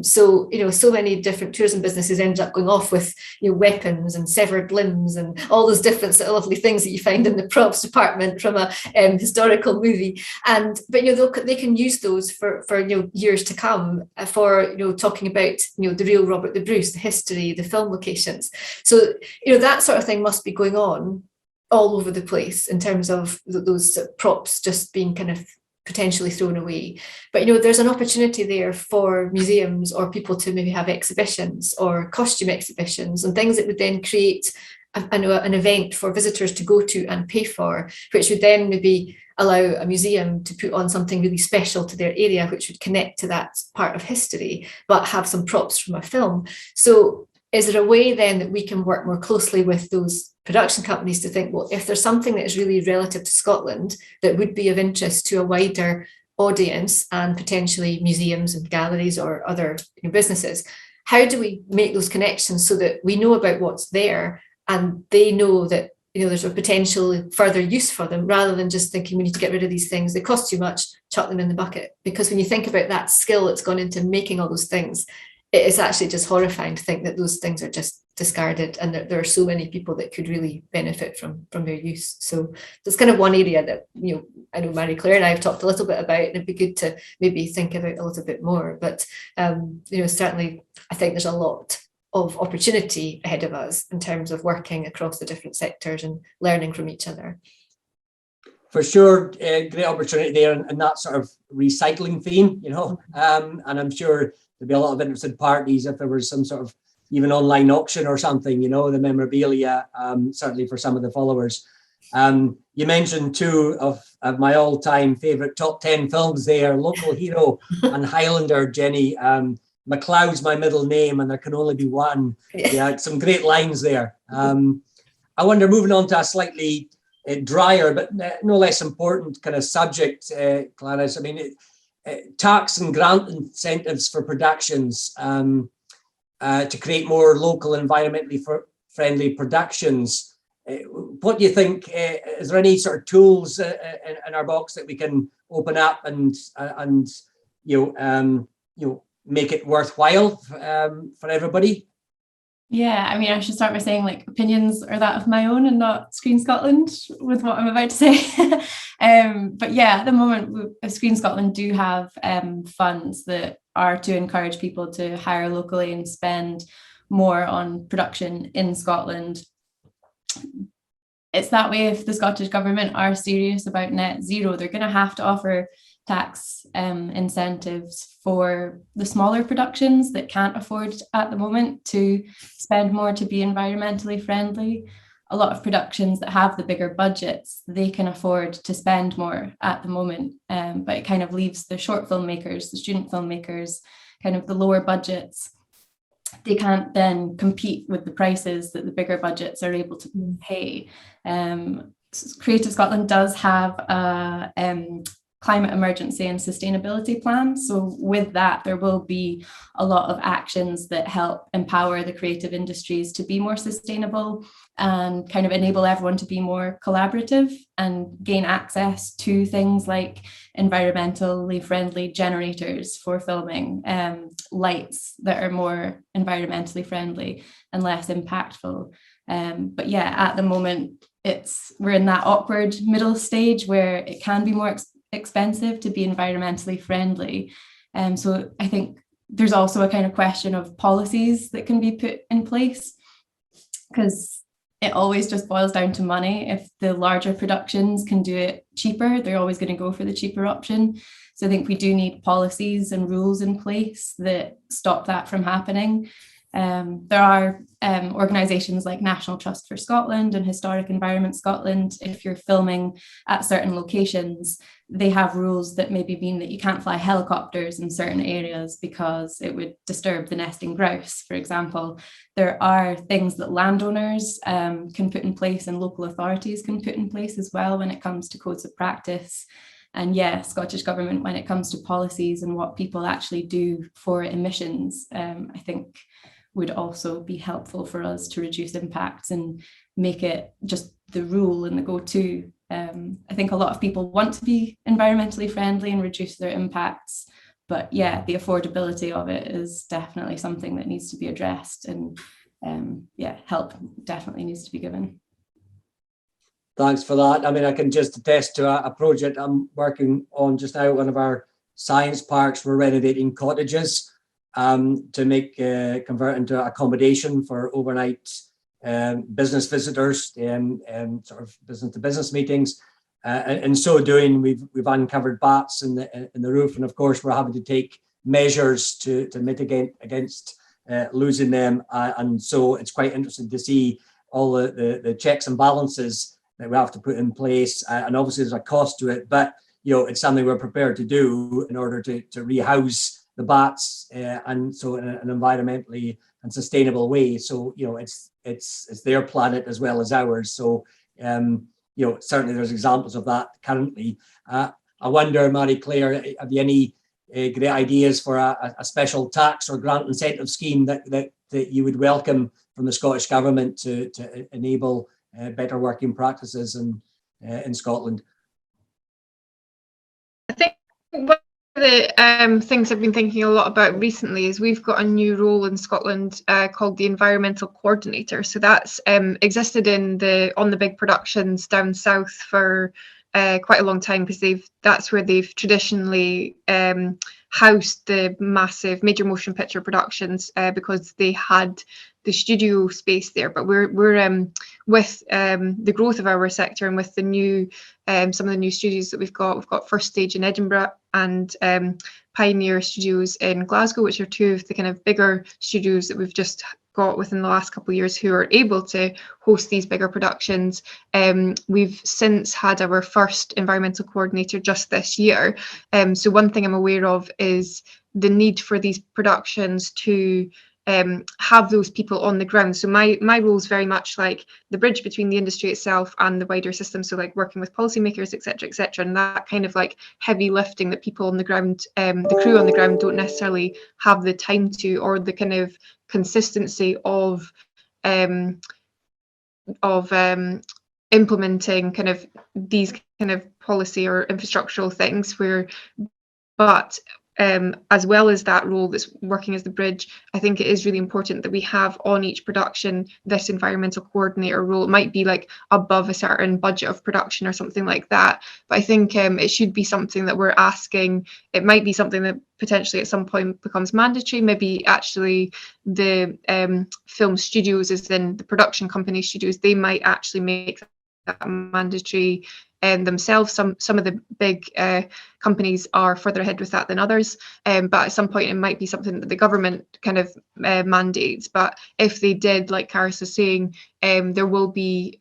So many different tourism businesses ended up going off with weapons and severed limbs and all those different sort of lovely things that you find in the props department from a historical movie. But they can use those for years to come for talking about the real Robert the Bruce, the history, the film locations. So that sort of thing must be going on all over the place in terms of those props just being kind of potentially thrown away. But there's an opportunity there for museums or people to maybe have exhibitions or costume exhibitions and things that would then create an event for visitors to go to and pay for, which would then maybe allow a museum to put on something really special to their area, which would connect to that part of history, but have some props from a film. So is there a way then that we can work more closely with those production companies to think, well, if there's something that is really relative to Scotland that would be of interest to a wider audience and potentially museums and galleries or other businesses, how do we make those connections so that we know about what's there and they know that there's a potential further use for them, rather than just thinking we need to get rid of these things, they cost too much, chuck them in the bucket? Because when you think about that skill that's gone into making all those things, it is actually just horrifying to think that those things are just discarded, and that there are so many people that could really benefit from their use. So that's kind of one area that I know Mairi Claire and I have talked a little bit about, and it'd be good to maybe think about a little bit more. But certainly I think there's a lot of opportunity ahead of us in terms of working across the different sectors and learning from each other. For sure, great opportunity there, and that sort of recycling theme, and I'm sure there'd be a lot of interested parties if there was some sort of even online auction or something, the memorabilia, certainly for some of the followers. You mentioned two of my all-time favourite top 10 films there, Local Hero and Highlander, Jenni. MacLeod's my middle name and there can only be one. Yeah, some great lines there. I wonder, moving on to a slightly drier but no less important kind of subject, Claris, tax and grant incentives for productions to create more local, environmentally friendly productions. What do you think? Is there any sort of tools in our box that we can open up and make it worthwhile for everybody? Yeah, I should start by saying opinions are that of my own and not ScreenScotland with what I'm about to say. But yeah, at the moment, ScreenScotland do have funds that are to encourage people to hire locally and spend more on production in Scotland. It's that way if the Scottish Government are serious about net zero, they're going to have to offer tax incentives for the smaller productions that can't afford at the moment to spend more to be environmentally friendly. A lot of productions that have the bigger budgets, they can afford to spend more at the moment, but it kind of leaves the short filmmakers, the student filmmakers, kind of the lower budgets. They can't then compete with the prices that the bigger budgets are able to pay. Creative Scotland does have a climate emergency and sustainability plan. So with that, there will be a lot of actions that help empower the creative industries to be more sustainable and kind of enable everyone to be more collaborative and gain access to things like environmentally friendly generators for filming, lights that are more environmentally friendly and less impactful. But yeah, at the moment, we're in that awkward middle stage where it can be more expensive to be environmentally friendly. So I think there's also a kind of question of policies that can be put in place, because it always just boils down to money. If the larger productions can do it cheaper, they're always going to go for the cheaper option. So I think we do need policies and rules in place that stop that from happening. There are organisations like National Trust for Scotland and Historic Environment Scotland. If you're filming at certain locations, they have rules that maybe mean that you can't fly helicopters in certain areas because it would disturb the nesting grouse, for example. There are things that landowners can put in place and local authorities can put in place as well when it comes to codes of practice. And yeah, Scottish Government, when it comes to policies and what people actually do for emissions, I think would also be helpful for us to reduce impacts and make it just the rule and the go-to. I think a lot of people want to be environmentally friendly and reduce their impacts, but yeah, the affordability of it is definitely something that needs to be addressed, and yeah, help definitely needs to be given. Thanks for that. I mean, I can just attest to a project I'm working on just now. One of our science parks, we're renovating cottages to make convert into accommodation for overnight business visitors and sort of business to business meetings. In so doing, we've uncovered bats in the roof, and of course we're having to take measures to mitigate against losing them. And so it's quite interesting to see all the checks and balances that we have to put in place, and obviously there's a cost to it, but it's something we're prepared to do in order to rehouse the bats, and so in an environmentally and sustainable way. So it's their planet as well as ours. So certainly there's examples of that currently. I wonder, Mairi Claire, have you any great ideas for a special tax or grant incentive scheme that you would welcome from the Scottish Government to enable better working practices in Scotland? I think one of the things I've been thinking a lot about recently is we've got a new role in Scotland called the Environmental Coordinator. So that's existed on the big productions down south for quite a long time, because that's where they've traditionally housed the massive major motion picture productions, because they had the studio space there. But we're with the growth of our sector and with the new some of the new studios that we've got First Stage in Edinburgh and Pioneer Studios in Glasgow, which are two of the kind of bigger studios that we've just got within the last couple of years who are able to host these bigger productions. We've since had our first environmental coordinator just this year. So one thing I'm aware of is the need for these productions to have those people on the ground. So my role is very much like the bridge between the industry itself and the wider system. So like working with policymakers, etc., and that kind of like heavy lifting that people on the ground, the crew on the ground don't necessarily have the time to, or the kind of consistency of implementing kind of these kind of policy or infrastructural things but as well as that role that's working as the bridge, I think it is really important that we have on each production this environmental coordinator role. It might be like above a certain budget of production or something like that, but I think it should be something that we're asking. It might be something that potentially at some point becomes mandatory. Maybe actually the film studios, as in the production company studios, they might actually make that mandatory themselves. Some of the big companies are further ahead with that than others, but at some point it might be something that the government kind of mandates. But if they did, like Caris is saying, there will be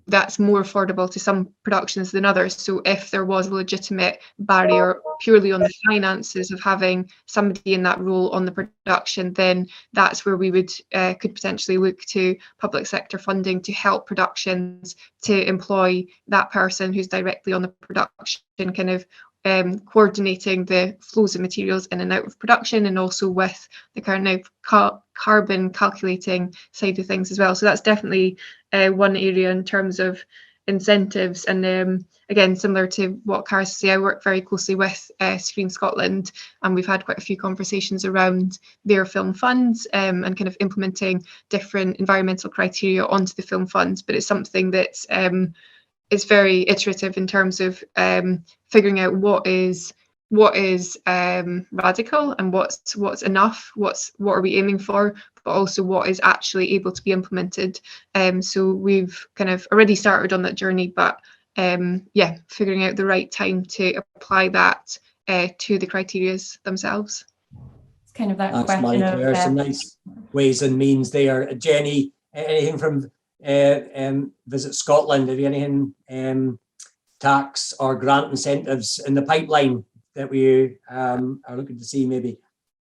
that's more affordable to some productions than others. So if there was a legitimate barrier purely on the finances of having somebody in that role on the production, then that's where we could potentially look to public sector funding to help productions to employ that person who's directly on the production, kind of coordinating the flows of materials in and out of production, and also with the kind of carbon calculating side of things as well. So that's definitely one area in terms of incentives. And again, similar to what Caris said, I work very closely with ScreenScotland, and we've had quite a few conversations around their film funds and kind of implementing different environmental criteria onto the film funds. But it's something that's it's very iterative in terms of figuring out what is what is radical and what's enough, what are we aiming for, but also what is actually able to be implemented. So we've kind of already started on that journey, but yeah, figuring out the right time to apply that to the criterias themselves. It's kind of that Thanks, question Mairi Claire. of Some nice ways and means there. Jenni, anything from Visit Scotland? Have you anything tax or grant incentives in the pipeline that we are looking to see maybe?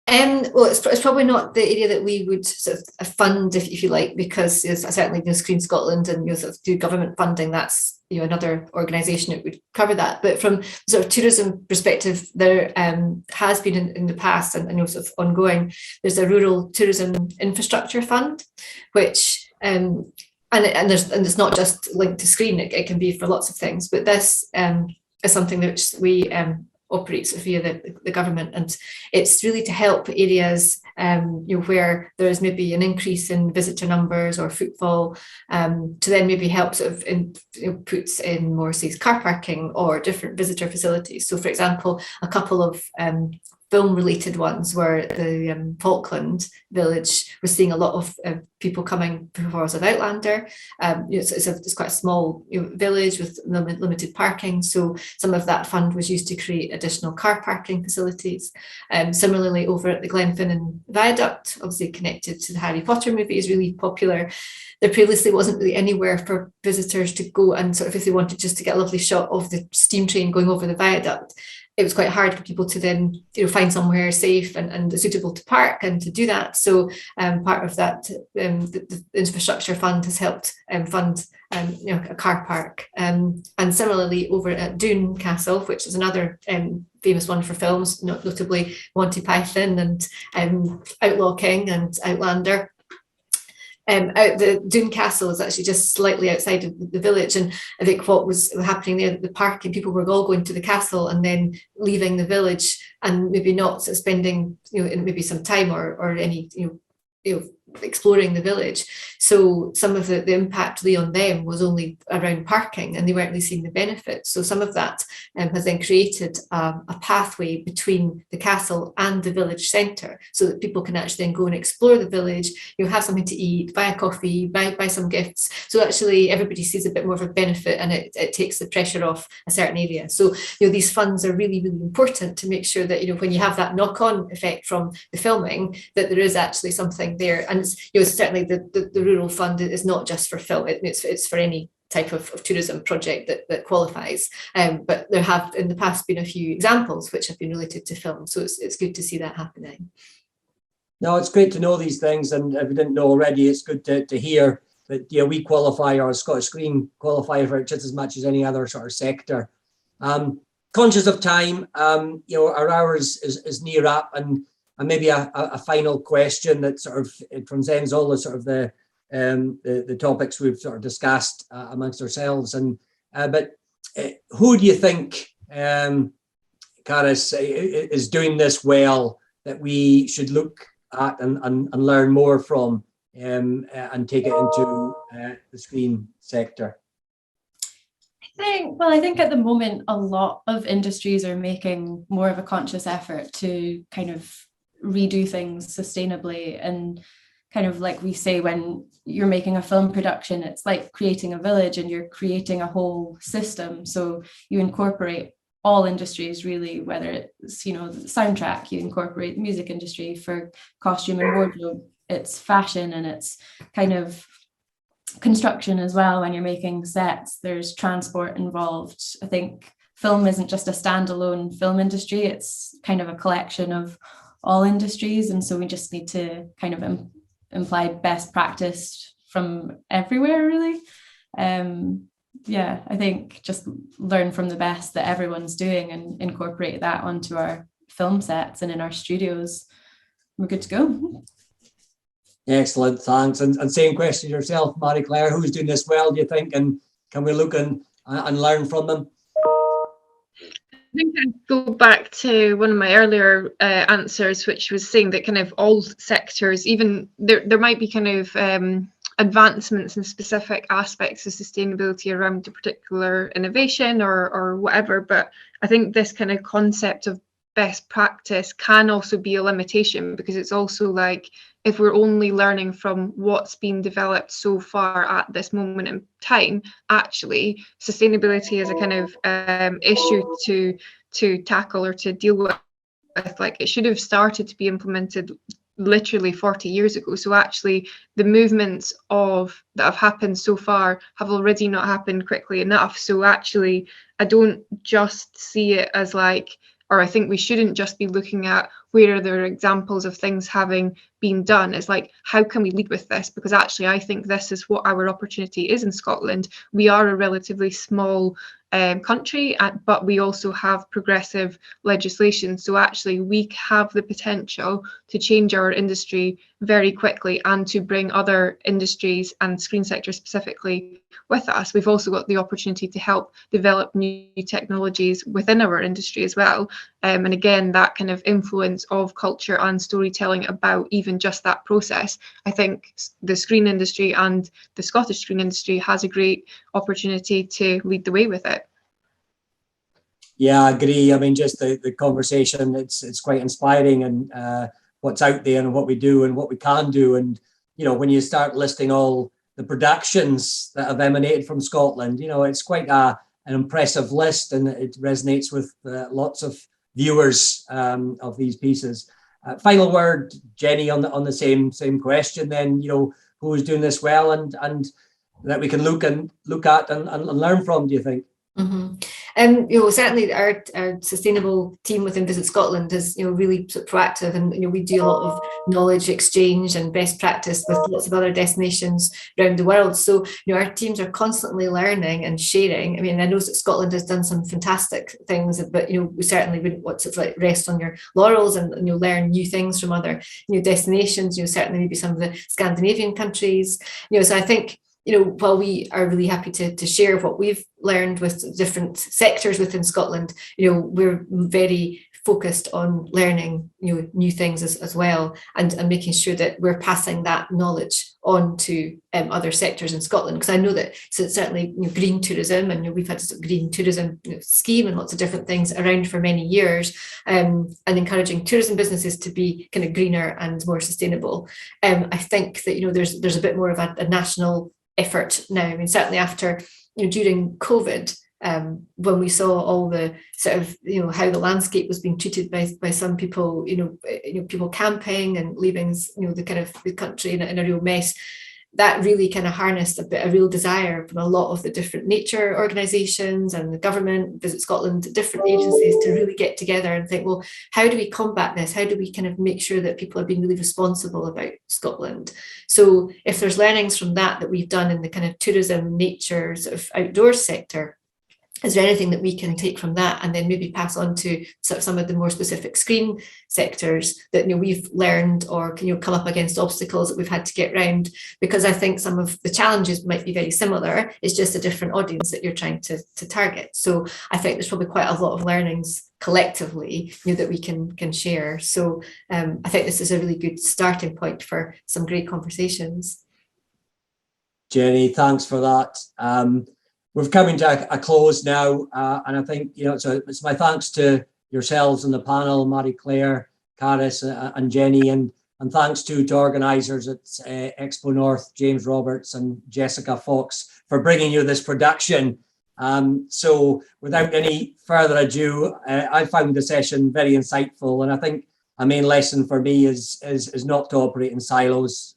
Well, it's probably not the area that we would sort of fund, if you like, because certainly ScreenScotland and sort of do government funding. That's another organisation that would cover that. But from sort of tourism perspective, there has been in the past and sort of ongoing. There's a rural tourism infrastructure fund, which and it's not just linked to Screen. It can be for lots of things. But this is something which we operates via the government, and it's really to help areas where there is maybe an increase in visitor numbers or footfall, to then maybe help sort of puts in more, say, car parking or different visitor facilities. So, for example, a couple of film-related ones were the Falkland village was seeing a lot of people coming because of Outlander. It's quite a small village with limited parking, so some of that fund was used to create additional car parking facilities. Similarly, over at the Glenfinnan Viaduct, obviously connected to the Harry Potter movie, is really popular. There previously wasn't really anywhere for visitors to go, and sort of if they wanted just to get a lovely shot of the steam train going over the viaduct, it was quite hard for people to then find somewhere safe and suitable to park and to do that. So part of that, the infrastructure fund has helped fund a car park. And similarly over at Doon Castle, which is another famous one for films, notably Monty Python and Outlaw King and Outlander. The Doon Castle is actually just slightly outside of the village, and I think what was happening there, the parking, people were all going to the castle and then leaving the village and maybe not sort of spending maybe some time or any exploring the village. So some of the impact really on them was only around parking, and they weren't really seeing the benefits. So some of that has then created a pathway between the castle and the village centre, so that people can actually then go and explore the village, have something to eat, buy a coffee, buy some gifts. So actually everybody sees a bit more of a benefit, and it takes the pressure off a certain area. So these funds are really, really important to make sure that when you have that knock-on effect from the filming, that there is actually something there. And certainly the rural fund is not just for film, it's for any type of tourism project that qualifies. But there have in the past been a few examples which have been related to film, so it's good to see that happening. No, it's great to know these things, and if we didn't know already, it's good to hear that we qualify, or Scottish Screen qualify for it just as much as any other sort of sector. Conscious of time, our hours is near up, and maybe a final question that sort of transcends all the sort of the topics we've sort of discussed amongst ourselves. And but who do you think, Caris, is doing this well, that we should look at and learn more from, and take it into the screen sector? I think at the moment a lot of industries are making more of a conscious effort to kind of redo things sustainably, and kind of like we say, when you're making a film production, it's like creating a village, and you're creating a whole system. So you incorporate all industries really, whether it's the soundtrack, you incorporate the music industry. For costume and wardrobe, it's fashion, and it's kind of construction as well. When you're making sets, there's transport involved. I think film isn't just a standalone film industry, it's kind of a collection of all industries, and so we just need to kind of imply best practice from everywhere really. I think just learn from the best that everyone's doing and incorporate that onto our film sets and in our studios. We're good to go. Excellent, thanks. And same question yourself, Mairi Claire, who's doing this well, do you think, and can we look and learn from them? I think I'd go back to one of my earlier answers, which was saying that kind of all sectors, even there might be kind of advancements in specific aspects of sustainability around a particular innovation or whatever, but I think this kind of concept of best practice can also be a limitation, because it's also like, if we're only learning from what's been developed so far at this moment in time, actually sustainability is a kind of issue to tackle or to deal with. Like, it should have started to be implemented literally 40 years ago. So actually the movements that have happened so far have already not happened quickly enough. So actually I don't just see it as like, or I think we shouldn't just be looking at where there are examples of things having been done. It's like, how can we lead with this? Because actually I think this is what our opportunity is in Scotland. We are a relatively small country, but we also have progressive legislation. So actually we have the potential to change our industry very quickly and to bring other industries and screen sector specifically with us. We've also got the opportunity to help develop new technologies within our industry as well. And again, that kind of influence of culture and storytelling about even just that process. I think the screen industry and the Scottish screen industry has a great opportunity to lead the way with it. Yeah, I agree. I mean, just the conversation, it's quite inspiring, and what's out there and what we do and what we can do. And, you know, when you start listing all the productions that have emanated from Scotland, you know, it's quite an impressive list, and it resonates with lots of viewers of these pieces. Final word, Jenni, on the same question then, you know, who is doing this well and that we can look at and learn from, do you think? Mm-hmm. You know, certainly our sustainable team within Visit Scotland is, you know, really sort of proactive, and, you know, we do a lot of knowledge exchange and best practice with lots of other destinations around the world. So, you know, our teams are constantly learning and sharing. I mean, I know that Scotland has done some fantastic things, but, you know, we certainly wouldn't want to like rest on your laurels and, you know, learn new things from other, you know, destinations. You know, certainly maybe some of the Scandinavian countries. You know, so I think, you know, while we are really happy to share what we've learned with different sectors within Scotland, you know, we're very focused on learning, you know, new things as well, and making sure that we're passing that knowledge on to other sectors in Scotland. Because I know that, so certainly, you know, green tourism, and, you know, we've had a green tourism, you know, scheme and lots of different things around for many years, and encouraging tourism businesses to be kind of greener and more sustainable. I think that, you know, there's a bit more of a national effort now. I mean, certainly after, you know, during COVID, when we saw all the sort of, you know, how the landscape was being treated by some people, you know, people camping and leaving, you know, the kind of the country in a real mess, that really kind of harnessed a real desire from a lot of the different nature organisations and the government, Visit Scotland, different agencies, to really get together and think, well, how do we combat this? How do we kind of make sure that people are being really responsible about Scotland? So if there's learnings from that we've done in the kind of tourism, nature, sort of outdoor sector, is there anything that we can take from that and then maybe pass on to sort of some of the more specific screen sectors that, you know, we've learned, or can, you know, come up against obstacles that we've had to get round? Because I think some of the challenges might be very similar. It's just a different audience that you're trying to target. So I think there's probably quite a lot of learnings collectively, you know, that we can share. So I think this is a really good starting point for some great conversations. Jenni, thanks for that. We're coming to a close now, and I think, you know, so it's my thanks to yourselves on the panel, Mairi Claire, Caris, and Jenni, and thanks to organisers at XpoNorth, James Roberts and Jessica Fox, for bringing you this production. So without any further ado, I found the session very insightful, and I think a main lesson for me is not to operate in silos,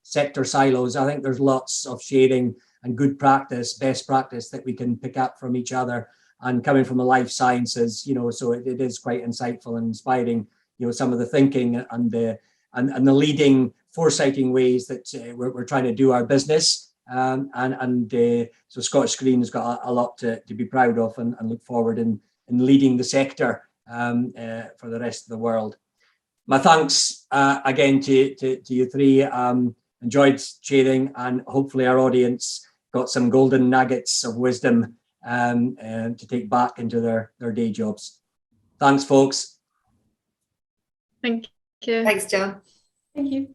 sector silos. I think there's lots of sharing and good practice, best practice that we can pick up from each other. And coming from the life sciences, you know, so it is quite insightful and inspiring, you know, some of the thinking and the leading, foresighting ways that we're trying to do our business. So Scottish Screen has got a lot to be proud of and look forward in leading the sector for the rest of the world. My thanks again to you three. Enjoyed sharing, and hopefully our audience got some golden nuggets of wisdom to take back into their day jobs. Thanks, folks. Thank you. Thanks, John. Thank you.